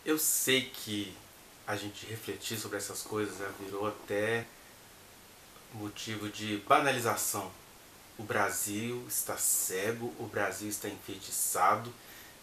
Eu sei que a gente refletir sobre essas coisas já virou até motivo de banalização. O Brasil está cego, o Brasil está enfeitiçado,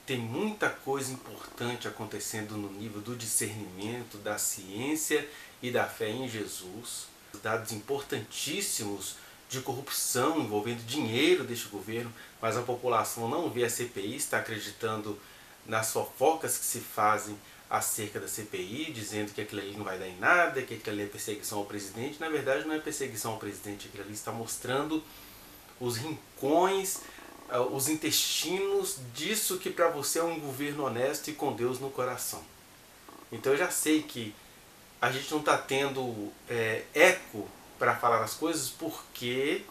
tem muita coisa importante acontecendo no nível do discernimento, da ciência e da fé em Jesus. Dados importantíssimos de corrupção envolvendo dinheiro deste governo, mas a população não vê a CPI, está acreditando nas fofocas que se fazem acerca da CPI, dizendo que aquilo ali não vai dar em nada, que aquilo ali é perseguição ao presidente. Na verdade não é perseguição ao presidente, aquilo ali está mostrando os rincões, os intestinos disso que para você é um governo honesto e com Deus no coração. Então eu já sei que a gente não está tendo eco para falar as coisas porque,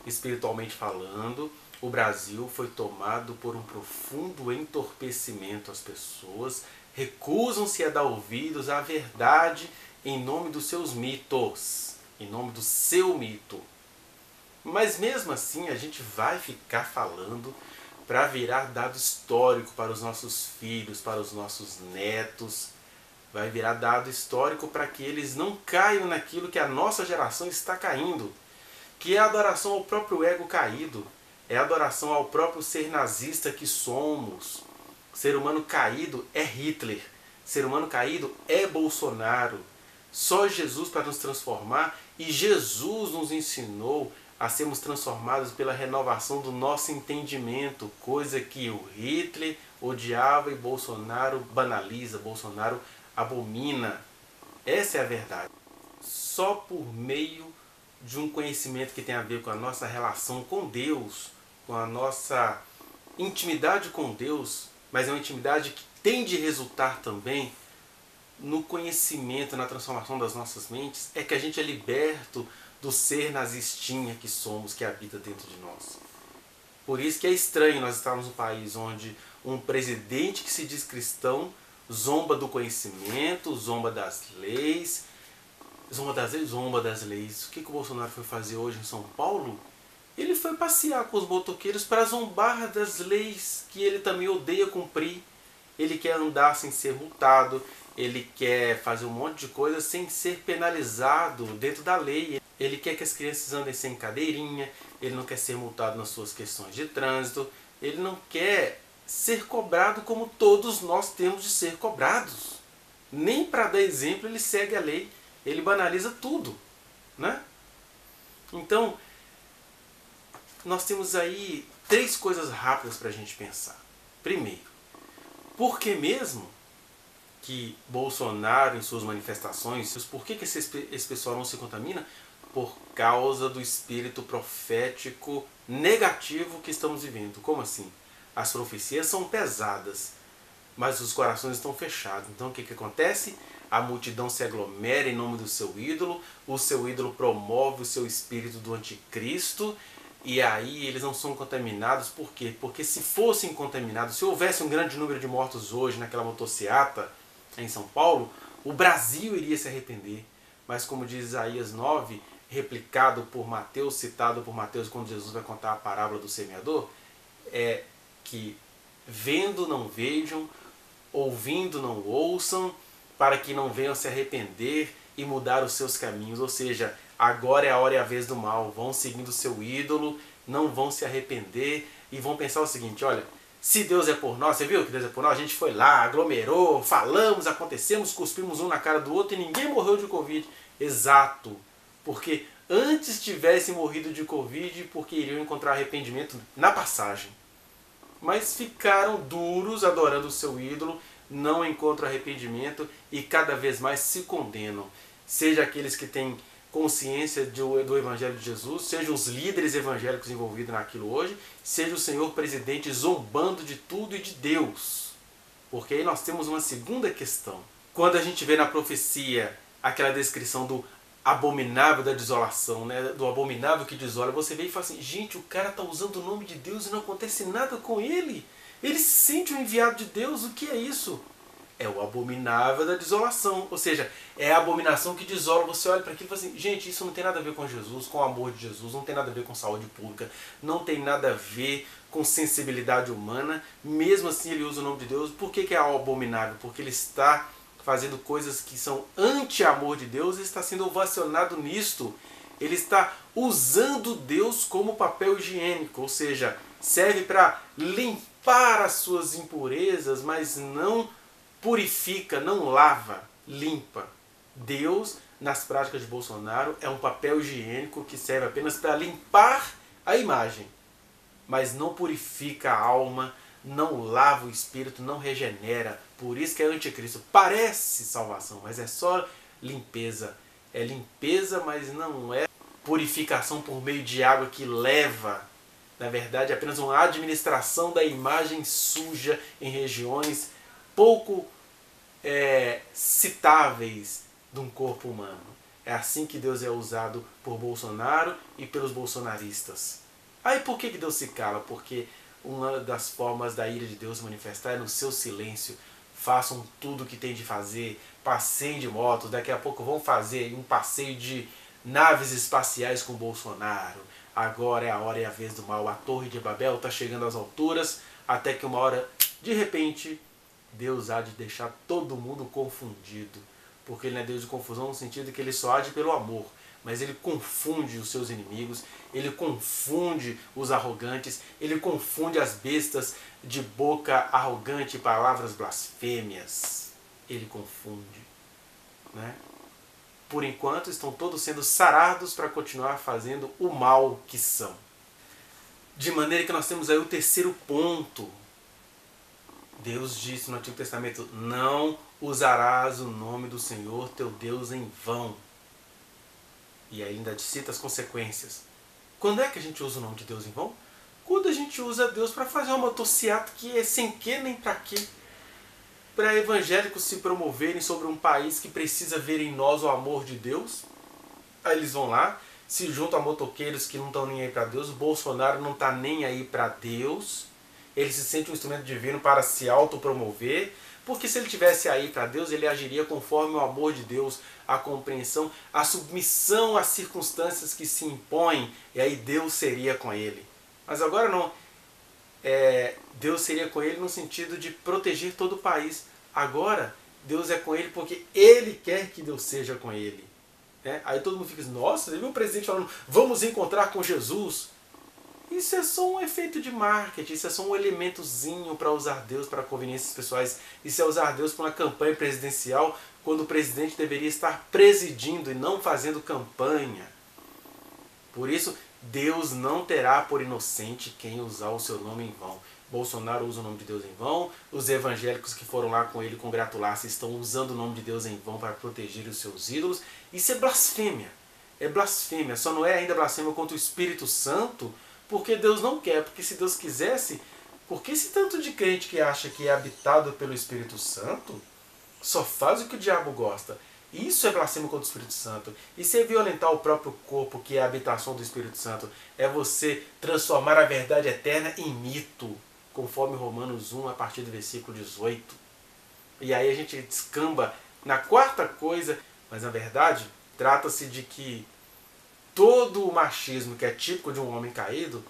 espiritualmente falando, o Brasil foi tomado por um profundo entorpecimento. As pessoas recusam-se a dar ouvidos à verdade em nome dos seus mitos, em nome do seu mito. Mas mesmo assim a gente vai ficar falando para virar dado histórico para os nossos filhos, para os nossos netos. Vai virar dado histórico para que eles não caiam naquilo que a nossa geração está caindo, que é a adoração ao próprio ego caído, é a adoração ao próprio ser nazista que somos. Ser humano caído é Hitler, ser humano caído é Bolsonaro. Só Jesus para nos transformar, e Jesus nos ensinou a sermos transformados pela renovação do nosso entendimento, coisa que o Hitler odiava e Bolsonaro banaliza, Bolsonaro abomina. Essa é a verdade. Só por meio de um conhecimento que tem a ver com a nossa relação com Deus, com a nossa intimidade com Deus, mas é uma intimidade que tem de resultar também no conhecimento, na transformação das nossas mentes, é que a gente é liberto do ser nazistinha que somos, que habita dentro de nós. Por isso que é estranho nós estarmos num país onde um presidente que se diz cristão zomba do conhecimento, zomba das leis. Zomba das leis? Zomba das leis. O que o Bolsonaro foi fazer hoje em São Paulo? Ele foi passear com os motoqueiros para zombar das leis que ele também odeia cumprir. Ele quer andar sem ser multado, ele quer fazer um monte de coisa sem ser penalizado dentro da lei. Ele quer que as crianças andem sem cadeirinha, ele não quer ser multado nas suas questões de trânsito, ele não quer ser cobrado como todos nós temos de ser cobrados. Nem para dar exemplo ele segue a lei, ele banaliza tudo, né? Então, nós temos aí 3 coisas rápidas para a gente pensar. Primeiro, por que mesmo que Bolsonaro em suas manifestações, por que esse pessoal não se contamina? Por causa do espírito profético negativo que estamos vivendo. Como assim? As profecias são pesadas, mas os corações estão fechados. Então o que acontece? A multidão se aglomera em nome do seu ídolo, o seu ídolo promove o seu espírito do anticristo, e aí eles não são contaminados. Por quê? Porque se fossem contaminados, se houvesse um grande número de mortos hoje naquela motociata em São Paulo, o Brasil iria se arrepender. Mas como diz Isaías 9, replicado por Mateus, citado por Mateus quando Jesus vai contar a parábola do semeador, é que vendo não vejam, ouvindo não ouçam, para que não venham se arrepender e mudar os seus caminhos. Ou seja, agora é a hora e a vez do mal. Vão seguindo o seu ídolo, não vão se arrepender e vão pensar o seguinte: olha, se Deus é por nós, você viu que Deus é por nós? A gente foi lá, aglomerou, falamos, acontecemos, cuspimos um na cara do outro e ninguém morreu de Covid. Exato, porque antes tivessem morrido de Covid porque iriam encontrar arrependimento na passagem. Mas ficaram duros adorando o seu ídolo, não encontram arrependimento e cada vez mais se condenam. Seja aqueles que têm consciência do Evangelho de Jesus, seja os líderes evangélicos envolvidos naquilo hoje, seja o senhor presidente zombando de tudo e de Deus. Porque aí nós temos uma segunda questão. Quando a gente vê na profecia aquela descrição do abominável da desolação, né? Do abominável que desola, você vê e fala assim: gente, o cara está usando o nome de Deus e não acontece nada com ele. Ele se sente um enviado de Deus. O que é isso? É o abominável da desolação. Ou seja, é a abominação que desola. Você olha para aquilo e fala assim: gente, isso não tem nada a ver com Jesus, com o amor de Jesus, não tem nada a ver com saúde pública, não tem nada a ver com sensibilidade humana, mesmo assim ele usa o nome de Deus. Por que é abominável? Porque ele está fazendo coisas que são anti-amor de Deus e está sendo ovacionado nisto. Ele está usando Deus como papel higiênico, ou seja, serve para limpar as suas impurezas, mas não purifica, não lava, limpa. Deus, nas práticas de Bolsonaro, é um papel higiênico que serve apenas para limpar a imagem, mas não purifica a alma, não lava o espírito, não regenera. Por isso que é anticristo. Parece salvação, mas é só limpeza. É limpeza, mas não é purificação por meio de água que leva. Na verdade, é apenas uma administração da imagem suja em regiões pouco citáveis de um corpo humano. É assim que Deus é usado por Bolsonaro e pelos bolsonaristas. Aí por que Deus se cala? Porque uma das formas da ira de Deus se manifestar é no seu silêncio. Façam tudo o que tem de fazer, passeiem de moto, daqui a pouco vão fazer um passeio de naves espaciais com Bolsonaro. Agora é a hora e a vez do mal. A Torre de Babel está chegando às alturas, até que uma hora, de repente, Deus há de deixar todo mundo confundido. Porque ele não é Deus de confusão no sentido que ele só age pelo amor. Mas ele confunde os seus inimigos, ele confunde os arrogantes, ele confunde as bestas de boca arrogante e palavras blasfêmias. Ele confunde. Né? Por enquanto estão todos sendo sarados para continuar fazendo o mal que são. De maneira que nós temos aí o terceiro ponto. Deus disse no Antigo Testamento: não usarás o nome do Senhor teu Deus em vão. E ainda cita as consequências. Quando é que a gente usa o nome de Deus em vão? Quando a gente usa Deus para fazer uma motociata que é sem que nem para quê. Para evangélicos se promoverem sobre um país que precisa ver em nós o amor de Deus. Aí eles vão lá, se juntam a motoqueiros que não estão nem aí para Deus. O Bolsonaro não está nem aí para Deus. Ele se sente um instrumento divino para se autopromover. Porque se ele tivesse aí para Deus, ele agiria conforme o amor de Deus, a compreensão, a submissão às circunstâncias que se impõem, e aí Deus seria com ele. Mas agora não. Deus seria com ele no sentido de proteger todo o país. Agora, Deus é com ele porque ele quer que Deus seja com ele. Aí todo mundo fica assim: nossa, você viu o presidente falando, vamos encontrar com Jesus? Isso é só um efeito de marketing, isso é só um elementozinho para usar Deus para conveniências pessoais. Isso é usar Deus para uma campanha presidencial, quando o presidente deveria estar presidindo e não fazendo campanha. Por isso, Deus não terá por inocente quem usar o seu nome em vão. Bolsonaro usa o nome de Deus em vão, os evangélicos que foram lá com ele congratular-se estão usando o nome de Deus em vão para proteger os seus ídolos. Isso é blasfêmia. É blasfêmia. Só não é ainda blasfêmia contra o Espírito Santo, porque Deus não quer. Porque se Deus quisesse, por que esse tanto de crente que acha que é habitado pelo Espírito Santo só faz o que o diabo gosta? Isso é blasfêmia contra o Espírito Santo. Isso é violentar o próprio corpo, que é a habitação do Espírito Santo. É você transformar a verdade eterna em mito, conforme Romanos 1, a partir do versículo 18. E aí a gente descamba na quarta coisa, mas na verdade trata-se de que todo o machismo que é típico de um homem caído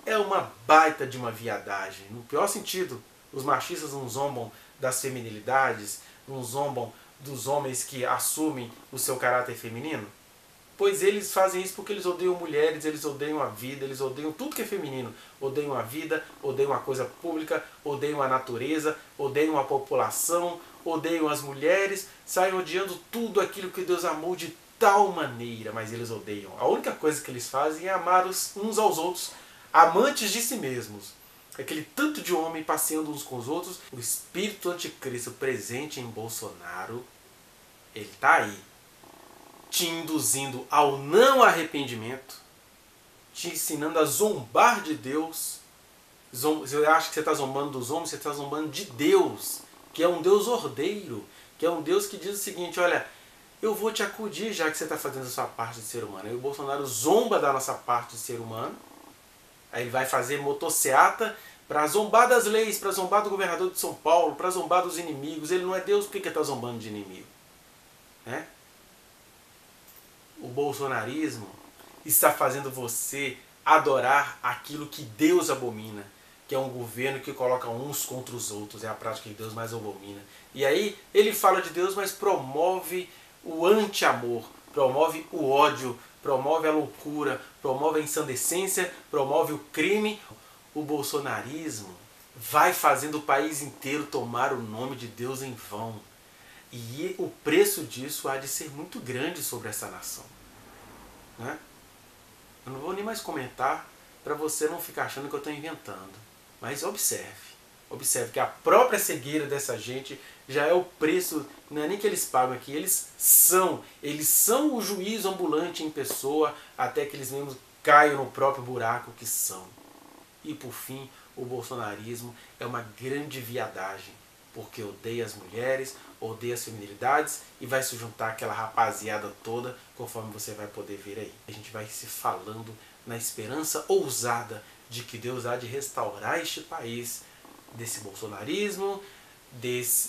é uma baita de uma viadagem. No pior sentido, os machistas não zombam das feminilidades, não zombam dos homens que assumem o seu caráter feminino? Pois eles fazem isso porque eles odeiam mulheres, eles odeiam a vida, eles odeiam tudo que é feminino. Odeiam a vida, odeiam a coisa pública, odeiam a natureza, odeiam a população, odeiam as mulheres, saem odiando tudo aquilo que Deus amou de tal maneira, mas eles odeiam. A única coisa que eles fazem é amar uns aos outros, amantes de si mesmos. Aquele tanto de homem passeando uns com os outros. O espírito anticristo presente em Bolsonaro, ele está aí, te induzindo ao não arrependimento, te ensinando a zombar de Deus. Você acha que você está zombando dos homens, você está zombando de Deus, que é um Deus ordeiro, que é um Deus que diz o seguinte: olha, eu vou te acudir já que você está fazendo a sua parte de ser humano. Aí o Bolsonaro zomba da nossa parte de ser humano. Aí ele vai fazer motociata para zombar das leis, para zombar do governador de São Paulo, para zombar dos inimigos. Ele não é Deus, por que ele está zombando de inimigo? O bolsonarismo está fazendo você adorar aquilo que Deus abomina. que é um governo que coloca uns contra os outros, é a prática que Deus mais abomina. E aí ele fala de Deus, mas promove o anti-amor, promove o ódio, promove a loucura, promove a ensandecência, promove o crime. O bolsonarismo vai fazendo o país inteiro tomar o nome de Deus em vão. E o preço disso há de ser muito grande sobre essa nação. Né? Eu não vou nem mais comentar para você não ficar achando que eu estou inventando. Mas observe. Observe que a própria cegueira dessa gente já é o preço, não é nem que eles pagam aqui, eles são o juízo ambulante em pessoa, até que eles mesmos caiam no próprio buraco que são. E por fim, o bolsonarismo é uma grande viadagem, porque odeia as mulheres, odeia as feminilidades e vai se juntar aquela rapaziada toda, conforme você vai poder ver aí. A gente vai se falando na esperança ousada de que Deus há de restaurar este país desse bolsonarismo,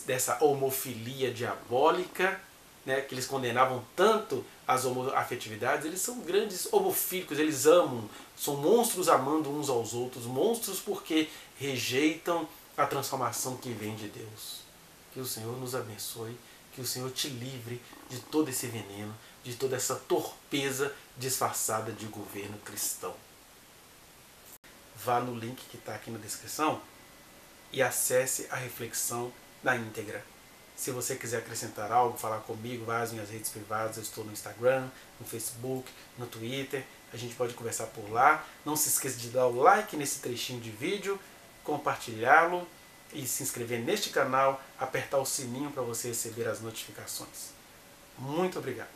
dessa homofilia diabólica, né, que eles condenavam tanto as homoafetividades. Eles são grandes homofílicos, eles amam, são monstros amando uns aos outros, monstros porque rejeitam a transformação que vem de Deus. Que o Senhor nos abençoe, que o Senhor te livre de todo esse veneno, de toda essa torpeza disfarçada de governo cristão. Vá no link que está aqui na descrição e acesse a reflexão na íntegra. Se você quiser acrescentar algo, falar comigo, vá às minhas redes privadas, eu estou no Instagram, no Facebook, no Twitter, a gente pode conversar por lá. Não se esqueça de dar o like nesse trechinho de vídeo, compartilhá-lo e se inscrever neste canal, apertar o sininho para você receber as notificações. Muito obrigado.